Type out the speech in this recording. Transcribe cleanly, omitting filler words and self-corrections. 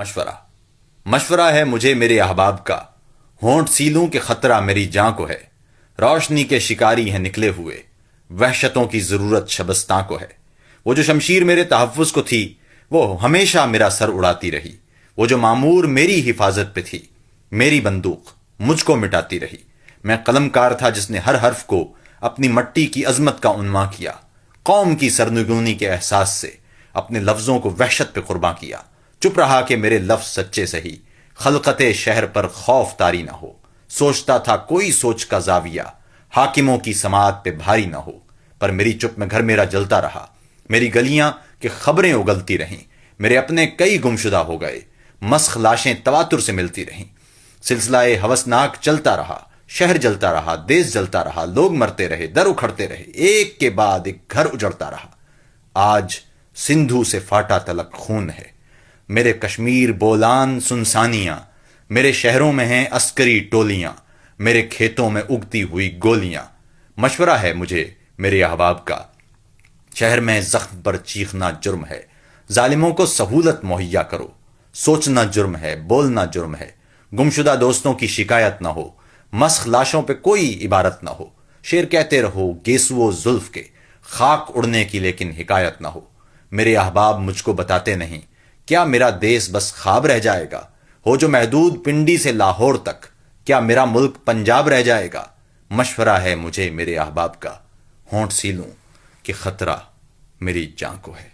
مشورہ مشورہ ہے مجھے میرے احباب کا، ہونٹ سیلوں کہ خطرہ میری جاں کو ہے۔ روشنی کے شکاری ہیں نکلے ہوئے، وحشتوں کی ضرورت شبستاں کو ہے۔ وہ جو شمشیر میرے تحفظ کو تھی، وہ ہمیشہ میرا سر اڑاتی رہی۔ وہ جو معمور میری حفاظت پہ تھی، میری بندوق مجھ کو مٹاتی رہی۔ میں قلم کار تھا جس نے ہر حرف کو اپنی مٹی کی عظمت کا عنواں کیا، قوم کی سرنگونی کے احساس سے اپنے لفظوں کو وحشت پہ قرباں کیا۔ چپ رہا کہ میرے لفظ سچے سہی، خلقت شہر پر خوف طاری نہ ہو۔ سوچتا تھا کوئی سوچ کا زاویہ حاکموں کی سماعت پہ بھاری نہ ہو، پر میری چپ میں گھر میرا جلتا رہا۔ میری گلیاں کہ خبریں اگلتی رہیں، میرے اپنے کئی گمشدہ ہو گئے، مسخ لاشیں تواتر سے ملتی رہیں۔ سلسلہ ہوسناک چلتا رہا، شہر جلتا رہا، دیس جلتا رہا، لوگ مرتے رہے، در اکھڑتے رہے، ایک کے بعد ایک گھر اجڑتا رہا۔ آج سندھو سے فاٹا تلک خون ہے، میرے کشمیر بولان سنسانیاں، میرے شہروں میں ہیں عسکری ٹولیاں، میرے کھیتوں میں اگتی ہوئی گولیاں۔ مشورہ ہے مجھے میرے احباب کا، شہر میں زخم پر چیخنا جرم ہے، ظالموں کو سہولت مہیا کرو۔ سوچنا جرم ہے، بولنا جرم ہے، گمشدہ دوستوں کی شکایت نہ ہو، مسخ لاشوں پہ کوئی عبارت نہ ہو۔ شعر کہتے رہو گیسو زلف کے، خاک اڑنے کی لیکن حکایت نہ ہو۔ میرے احباب مجھ کو بتاتے نہیں، کیا میرا دیس بس خواب رہ جائے گا؟ ہو جو محدود پنڈی سے لاہور تک، کیا میرا ملک پنجاب رہ جائے گا؟ مشورہ ہے مجھے میرے احباب کا، ہونٹ سیلوں کہ خطرہ میری جاں کو ہے۔